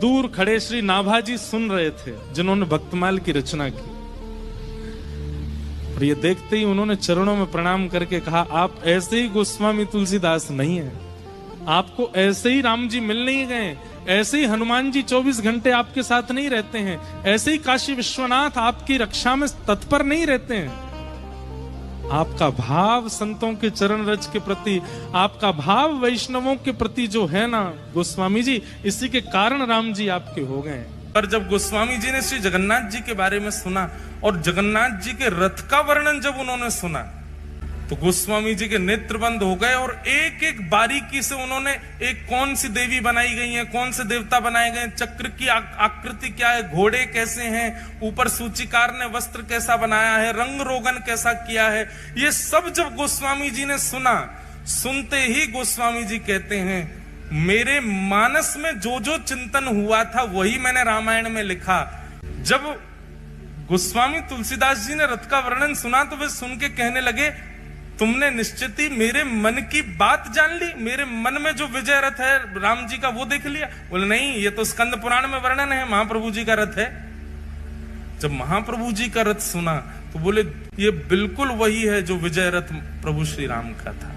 दूर खड़े श्री नाभाजी सुन रहे थे, जिन्होंने भक्तमाल की रचना की। और ये देखते ही उन्होंने चरणों में प्रणाम करके कहा, आप ऐसे ही गोस्वामी तुलसीदास नहीं है, आपको ऐसे ही राम जी मिल नहीं गए, ऐसे ही हनुमान जी 24 घंटे आपके साथ नहीं रहते हैं, ऐसे ही काशी विश्वनाथ आपकी रक्षा में तत्पर नहीं रहते हैं। आपका भाव संतों के चरण रज के प्रति, आपका भाव वैष्णवों के प्रति जो है ना गोस्वामी जी, इसी के कारण राम जी आपके हो गए। पर जब गोस्वामी जी ने श्री जगन्नाथ जी के बारे में सुना और जगन्नाथ जी के रथ का वर्णन जब उन्होंने सुना, तो गोस्वामी जी के नेत्र बंद हो गए और एक एक बारीकी से उन्होंने एक कौन सी देवी बनाई गई है, कौन से देवता बनाए गए, चक्र की आकृति क्या है, घोड़े कैसे हैं, ऊपर सूचीकार ने वस्त्र कैसा बनाया है, रंग रोगन कैसा किया है, ये सब जब गोस्वामी जी ने सुना, सुनते ही गोस्वामी जी कहते हैं, मेरे मानस में जो जो चिंतन हुआ था वही मैंने रामायण में लिखा। जब गोस्वामी तुलसीदास जी ने रथ का वर्णन सुना तो वे सुन के कहने लगे, तुमने निश्चित ही मेरे मन की बात जान ली, मेरे मन में जो विजय रथ है राम जी का वो देख लिया। बोले नहीं, ये तो स्कंद पुराण में वर्णन है, महाप्रभु जी का रथ है। जब महाप्रभु जी का रथ सुना तो बोले ये बिल्कुल वही है जो विजय रथ प्रभु श्री राम का था।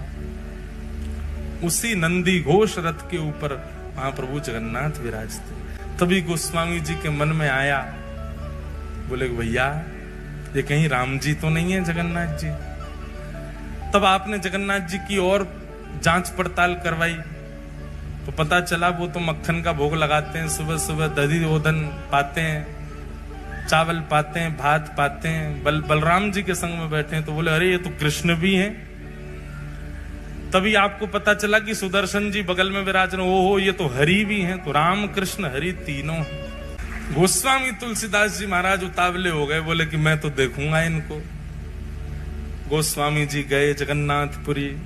उसी नंदी घोष रथ के ऊपर महाप्रभु जगन्नाथ विराजते। तभी गोस्वामी जी के मन में आया, बोले भैया ये कहीं राम जी तो नहीं है जगन्नाथ जी। तब आपने जगन्नाथ जी की और जांच पड़ताल करवाई तो पता चला वो तो मक्खन का भोग लगाते हैं, सुबह सुबह दही ओदन पाते हैं, चावल पाते हैं, भात पाते हैं, बलराम जी के संग में बैठे हैं। तो बोले अरे ये तो कृष्ण भी हैं। तभी आपको पता चला कि सुदर्शन जी बगल में विराज रहे, ओहो ये तो हरि भी हैं। तो राम कृष्ण हरि तीनों। गोस्वामी तुलसीदास जी महाराज उतावले हो गए, बोले कि मैं तो देखूंगा इनको। गोस्वामी जी गए जगन्नाथपुरी।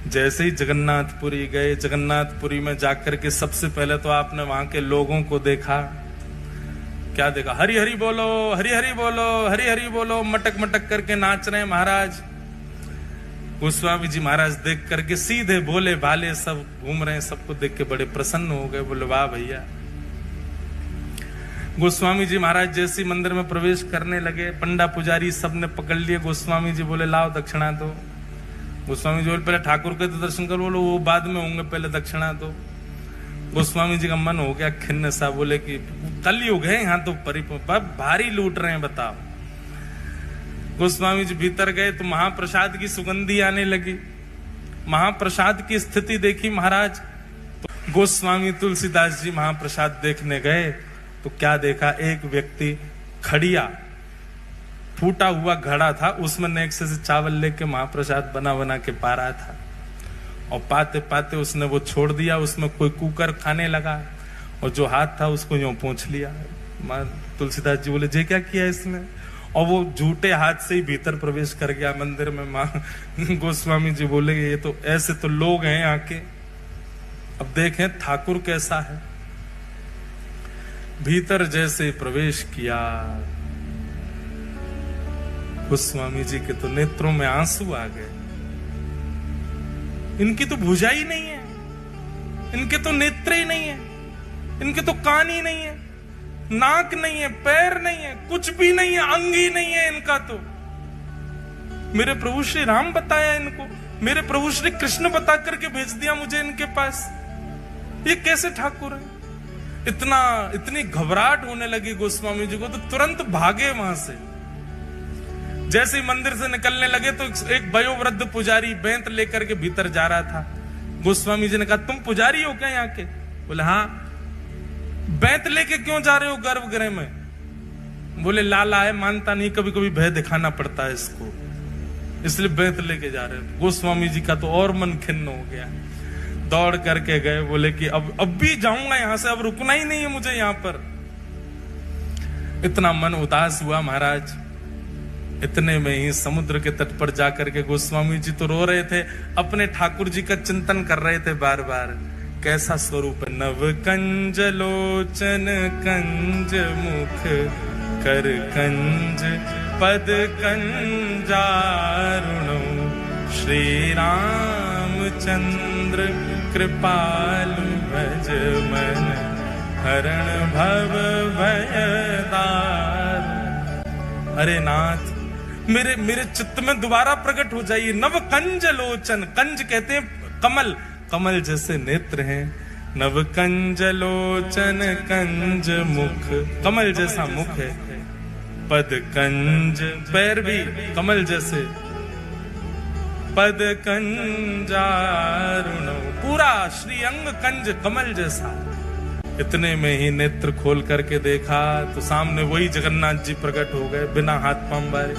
जैसे ही जगन्नाथपुरी गए, जगन्नाथपुरी में जाकर के सबसे पहले तो आपने वहां के लोगों को देखा। क्या देखा? हरि हरि बोलो, हरि हरि बोलो, हरि हरि बोलो, मटक मटक करके नाच रहे हैं महाराज। गोस्वामी जी महाराज देख करके सीधे भोले भाले सब घूम रहे हैं, सबको देख के बड़े प्रसन्न हो गए। बोले वाह भैया। गोस्वामी जी महाराज जैसे मंदिर में प्रवेश करने लगे, पंडा पुजारी सब ने पकड़ लिए। गोस्वामी जी बोले लाओ दक्षिणा दो। गोस्वामी जी बोले पहले ठाकुर के तो दर्शन करो। बोलो वो बाद में होंगे, पहले दक्षिणा दो। गोस्वामी जी का मन हो गया खिन्न सा, बोले कि कलयुग है यहाँ तो भारी लूट रहे हैं, बताओ। गोस्वामी जी भीतर गए तो महाप्रसाद की सुगंधी आने लगी। महाप्रसाद की स्थिति देखी महाराज। तो गोस्वामी तुलसीदास जी महाप्रसाद देखने गए तो क्या देखा? एक व्यक्ति खड़िया फूटा हुआ घड़ा था, उसमें नेक्से से चावल लेके महाप्रसाद बना बना के पा रहा था। और पाते पाते उसने वो छोड़ दिया, उसमें कोई कुकर खाने लगा और जो हाथ था उसको यूं पोंछ लिया। मां तुलसीदास जी बोले जे क्या किया इसने? और वो झूठे हाथ से ही भीतर प्रवेश कर गया मंदिर में। मां गोस्वामी जी बोले ये तो ऐसे तो लोग हैं यहाँ के। अब देखें ठाकुर कैसा है। भीतर जैसे प्रवेश किया, गोस्वामी जी के तो नेत्रों में आंसू आ गए। इनकी तो भुजा ही नहीं है, इनके तो नेत्र ही नहीं है, इनके तो कान ही नहीं है, नाक नहीं है, पैर नहीं है, कुछ भी नहीं है, अंग ही नहीं है इनका। तो मेरे प्रभु श्री राम बताया इनको, मेरे प्रभु श्री कृष्ण बता करके भेज दिया मुझे इनके पास। ये कैसे ठाकुर है? इतनी घबराहट होने लगी गोस्वामी जी को, तो तुरंत भागे वहां से। जैसे ही मंदिर से निकलने लगे तो एक वयोवृद्ध पुजारी बेंत लेकर के भीतर जा रहा था। गोस्वामी जी ने कहा तुम पुजारी हो क्या यहाँ के? बोले हाँ। बेंत लेके क्यों जा रहे हो गर्भगृह में? बोले लाला है, मानता नहीं, कभी कभी भय दिखाना पड़ता है इसको, इसलिए बेंत लेके जा रहे हो। गोस्वामी जी का तो और मन खिन्न हो गया। दौड़ करके गए, बोले कि अब भी जाऊंगा यहां से, अब रुकना ही नहीं है मुझे यहां पर। इतना मन उदास हुआ महाराज। इतने में ही समुद्र के तट पर जाकर के गोस्वामी जी तो रो रहे थे, अपने ठाकुर जी का चिंतन कर रहे थे बार बार। कैसा स्वरूप है। नव कंज लोचन कंज मुख कर कंज पद कंजारुणो श्री रामचंद्र कृपालु भज मन हरण भव भयदार। अरे नाथ, मेरे चित्त में दोबारा प्रकट हो जाइए। नव कंज लोचन, कंज कहते हैं कमल, कमल जैसे नेत्र हैं। नव कंज लोचन कंज मुख, कमल जैसा मुख है। पद कंज, पैर भी कमल जैसे। पद कंजारुण, पूरा श्रीअंग कंज कमल जैसा। इतने में ही नेत्र खोल करके देखा तो सामने वही जगन्नाथ जी प्रकट हो गए, बिना हाथ पांव बारे।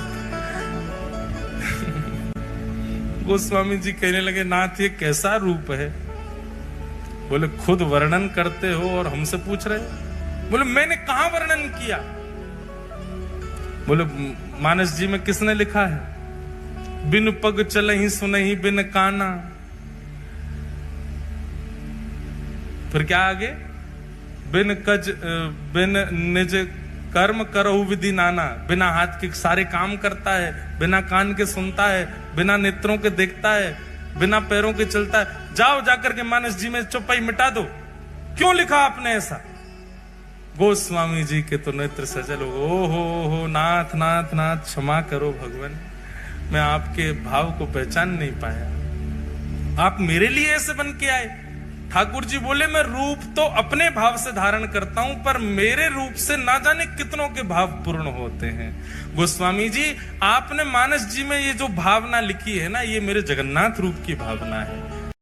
गोस्वामी जी कहने लगे, नाथ ये कैसा रूप है? बोले खुद वर्णन करते हो और हमसे पूछ रहे हो? बोले मैंने कहां वर्णन किया? बोले मानस जी में किसने लिखा है? बिन पग चलहि सुनहि बिन काना। फिर क्या आगे? बिन निज कर्म करहु विधि नाना। बिना हाथ के सारे काम करता है, बिना कान के सुनता है, बिना नेत्रों के देखता है, बिना पैरों के चलता है। जाओ जाकर के मानस जी में चौपाई मिटा दो। क्यों लिखा आपने ऐसा? गोस्वामी जी के तो नेत्र सजल हो। ओहो नाथ नाथ नाथ, क्षमा करो भगवान, मैं आपके भाव को पहचान नहीं पाया। आप मेरे लिए ऐसे बन के आए? ठाकुर जी बोले, मैं रूप तो अपने भाव से धारण करता हूं, पर मेरे रूप से ना जाने कितनों के भाव पूर्ण होते हैं। गोस्वामी जी, आपने मानस जी में ये जो भावना लिखी है ना, ये मेरे जगन्नाथ रूप की भावना है।